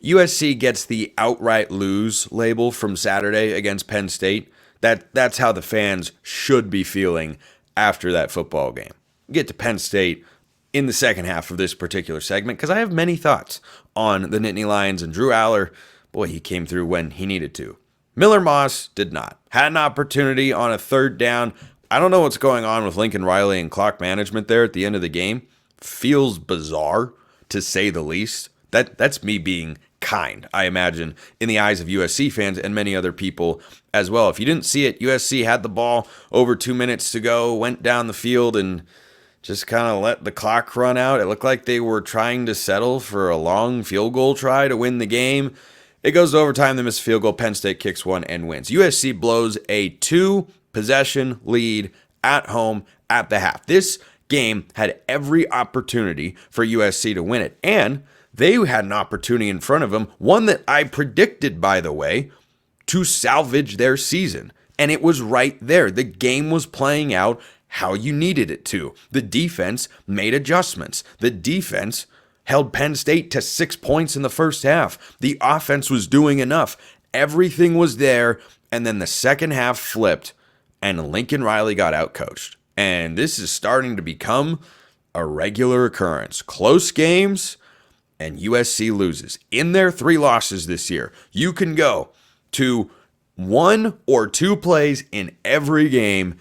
USC gets the outright lose label from Saturday against Penn State. That's how the fans should be feeling after that football game. Get to Penn State in the second half of this particular segment because I have many thoughts on the Nittany Lions and Drew Aller. Boy, he came through when he needed to. Miller Moss did not. Had an opportunity on a third down. I don't know what's going on with Lincoln Riley and clock management there at the end of the game. Feels bizarre, to say the least. That's me being kind, I imagine, in the eyes of USC fans and many other people as well. If you didn't see it, USC had the ball over 2 minutes to go, went down the field and just kind of let the clock run out. It looked like they were trying to settle for a long field goal try to win the game. It goes to overtime, they miss a field goal, Penn State kicks one and wins. USC blows a 2-possession lead at home at the half. This game had every opportunity for USC to win it, and they had an opportunity in front of them, one that I predicted, by the way, to salvage their season. And it was right there. The game was playing out how you needed it to. The defense made adjustments. The defense held Penn State to 6 points in the first half. The offense was doing enough. Everything was there. And then the second half flipped, and Lincoln Riley got outcoached. And this is starting to become a regular occurrence. Close games, and USC loses. In their 3 losses this year, you can go to 1 or 2 plays in every game,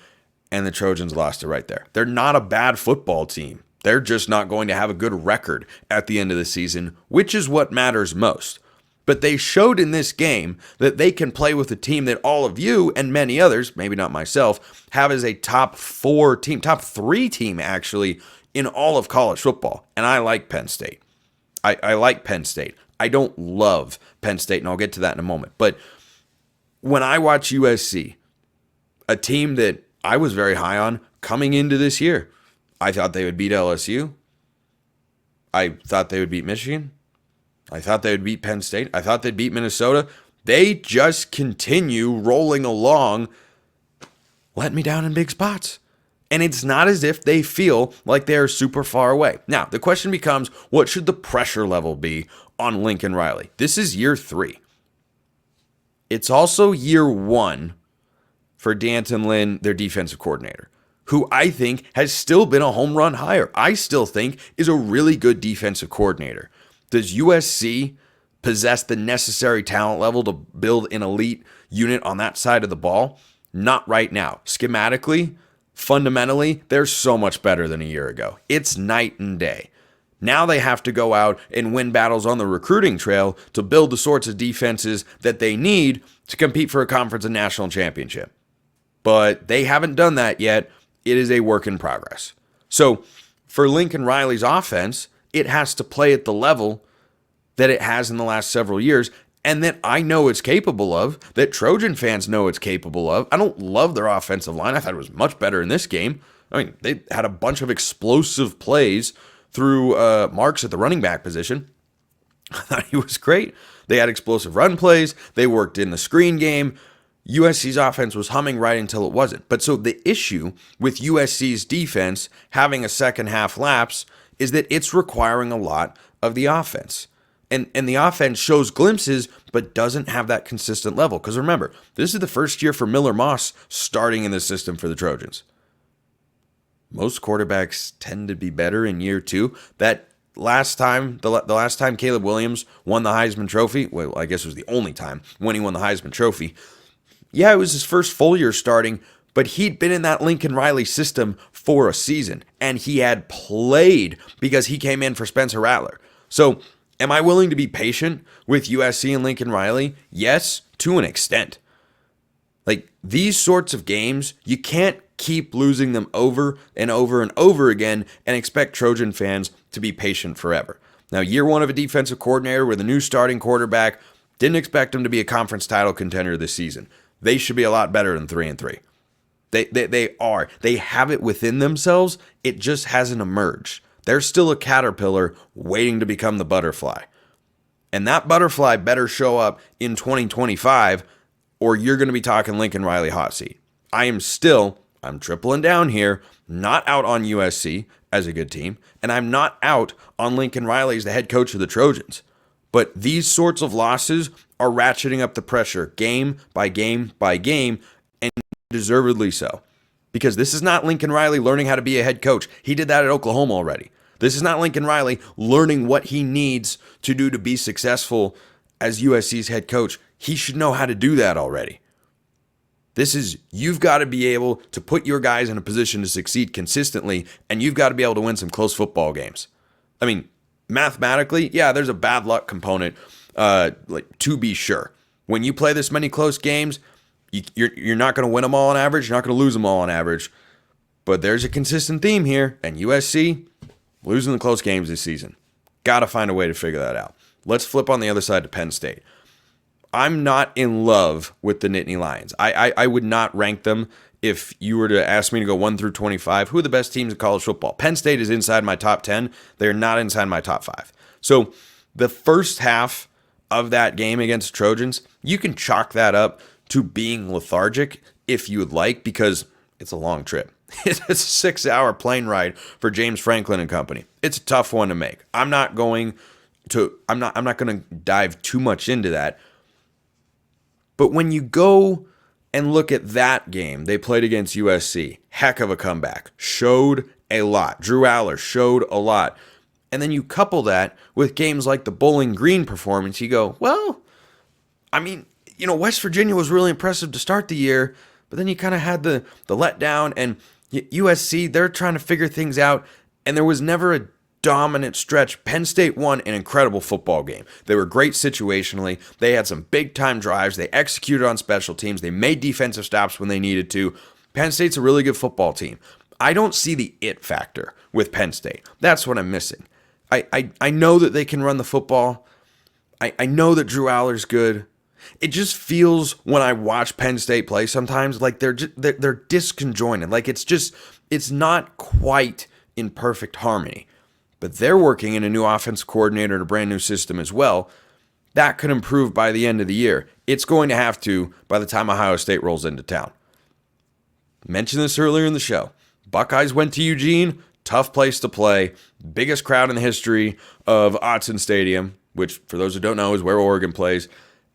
and the Trojans lost it right there. They're not a bad football team. They're just not going to have a good record at the end of the season, which is what matters most. But they showed in this game that they can play with a team that all of you and many others, maybe not myself, have as a top 4 team, top 3 team actually, in all of college football. And I like Penn State. I like Penn State. I don't love Penn State, and I'll get to that in a moment. But when I watch USC, a team that I was very high on coming into this year, I thought they would beat LSU. I thought they would beat Michigan. I thought they would beat Penn State. I thought they'd beat Minnesota. They just continue rolling along, letting me down in big spots. And it's not as if they feel like they're super far away. Now, the question becomes, what should the pressure level be on Lincoln Riley? This is year 3. It's also year 1 for D'Anton Lynn, their defensive coordinator, who I think has still been a home run hire. I still think is a really good defensive coordinator. Does USC possess the necessary talent level to build an elite unit on that side of the ball? Not right now. Schematically, fundamentally, they're so much better than a year ago. It's night and day. Now they have to go out and win battles on the recruiting trail to build the sorts of defenses that they need to compete for a conference and national championship. But they haven't done that yet. It is a work in progress. So for Lincoln Riley's offense, it has to play at the level that it has in the last several years, and that I know it's capable of, that Trojan fans know it's capable of. I don't love their offensive line. I thought it was much better in this game. I mean, they had a bunch of explosive plays through Marks at the running back position. I thought he was great. They had explosive run plays. They worked in the screen game. USC's offense was humming right until it wasn't. But so the issue with USC's defense having a second half lapse is that it's requiring a lot of the offense. And the offense shows glimpses, but doesn't have that consistent level. Because remember, this is the first year for Miller Moss starting in the system for the Trojans. Most quarterbacks tend to be better in year 2. That last time, the last time Caleb Williams won the Heisman Trophy, well, I guess it was the only time when he won the Heisman Trophy. Yeah, it was his first full year starting, but he'd been in that Lincoln Riley system for a season, and he had played because he came in for Spencer Rattler. So, am I willing to be patient with USC and Lincoln Riley? Yes, to an extent. Like, these sorts of games, you can't keep losing them over and over and over again and expect Trojan fans to be patient forever. Now, year 1 of a defensive coordinator with a new starting quarterback, didn't expect him to be a conference title contender this season. They should be a lot better than 3-3. They are. They have it within themselves. It just hasn't emerged. They're still a caterpillar waiting to become the butterfly. And that butterfly better show up in 2025, or you're going to be talking Lincoln Riley hot seat. I'm tripling down here, not out on USC as a good team, and I'm not out on Lincoln Riley as the head coach of the Trojans. But these sorts of losses are ratcheting up the pressure game by game by game, and deservedly so. Because this is not Lincoln Riley learning how to be a head coach. He did that at Oklahoma already. This is not Lincoln Riley learning what he needs to do to be successful as USC's head coach. He should know how to do that already. This is, you've got to be able to put your guys in a position to succeed consistently, and you've got to be able to win some close football games. I mean, mathematically, yeah, there's a bad luck component, to be sure. When you play this many close games, you're not going to win them all on average. You're not going to lose them all on average. But there's a consistent theme here, and USC losing the close games this season. Got to find a way to figure that out. Let's flip on the other side to Penn State. I'm not in love with the Nittany Lions. I would not rank them if you were to ask me to go 1 through 25. Who are the best teams in college football? Penn State is inside my top 10. They're not inside my top 5. So the first half of that game against the Trojans, you can chalk that up to being lethargic if you would like, because it's a long trip. It's a 6-hour plane ride for James Franklin and company. It's a tough one to make. I'm not going to dive too much into that. But when you go and look at that game, they played against USC. Heck of a comeback. Showed a lot. Drew Aller showed a lot. And then you couple that with games like the Bowling Green performance, you go, well, I mean, West Virginia was really impressive to start the year, but then you kind of had the letdown, and USC, they're trying to figure things out, and there was never a dominant stretch. Penn State won an incredible football game. They were great situationally. They had some big-time drives. They executed on special teams. They made defensive stops when they needed to. Penn State's a really good football team. I don't see the it factor with Penn State. That's what I'm missing. I know that they can run the football. I know that Drew Aller's good. It just feels, when I watch Penn State play sometimes, like they're disconjointed. Like it's not quite in perfect harmony. But they're working in a new offensive coordinator and a brand new system as well. That could improve by the end of the year. It's going to have to by the time Ohio State rolls into town. Mentioned this earlier in the show. Buckeyes went to Eugene. Tough place to play. Biggest crowd in the history of Autzen Stadium, which, for those who don't know, is where Oregon plays.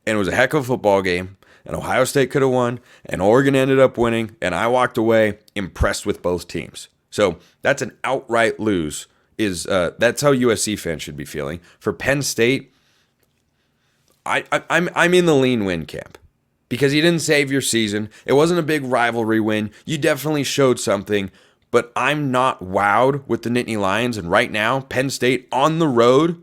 And it was a heck of a football game. And Ohio State could have won. And Oregon ended up winning. And I walked away impressed with both teams. So that's an outright lose. That's how USC fans should be feeling. For Penn State, I'm in the lean win camp, because you didn't save your season. It wasn't a big rivalry win. You definitely showed something, but I'm not wowed with the Nittany Lions. And right now, Penn State on the road,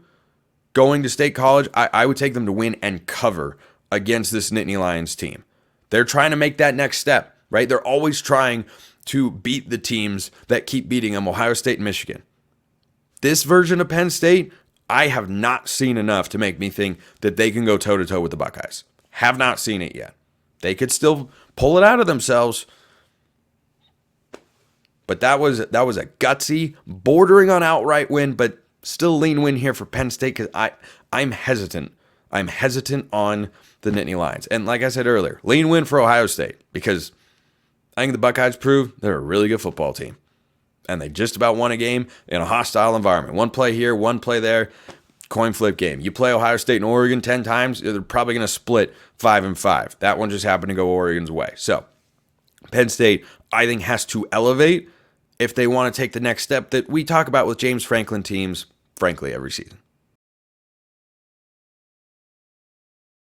going to State College, I would take them to win and cover against this Nittany Lions team. They're trying to make that next step, right? They're always trying to beat the teams that keep beating them, Ohio State and Michigan. This version of Penn State, I have not seen enough to make me think that they can go toe-to-toe with the Buckeyes. Have not seen it yet. They could still pull it out of themselves. But that was a gutsy, bordering on outright win, but still lean win here for Penn State, because I'm hesitant. I'm hesitant on the Nittany Lions. And like I said earlier, lean win for Ohio State, because I think the Buckeyes prove they're a really good football team. And they just about won a game in a hostile environment. One play here, one play there, coin flip game. You play Ohio State and Oregon 10 times, they're probably going to split 5-5. That one just happened to go Oregon's way. So Penn State, I think, has to elevate if they want to take the next step that we talk about with James Franklin teams, frankly, every season.